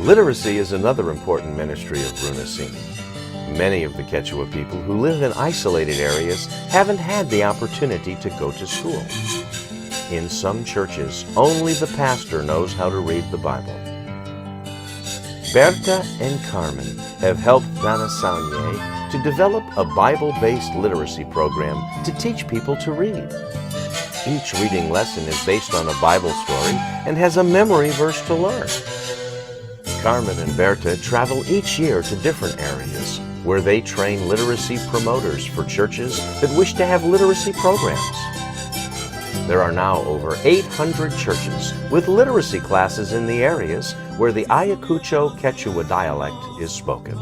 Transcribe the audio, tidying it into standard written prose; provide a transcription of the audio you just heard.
Literacy is another important ministry of Runasimi. Many of the Quechua people who live in isolated areas haven't had the opportunity to go to school. In some churches, only the pastor knows how to read the Bible. Berta and Carmen have helped Danasanye to develop a Bible-based literacy program to teach people to read. Each reading lesson is based on a Bible story and has a memory verse to learn. Carmen and Berta travel each year to different areas where they train literacy promoters for churches that wish to have literacy programs. There are now over 800 churches with literacy classes in the areas where the Ayacucho Quechua dialect is spoken.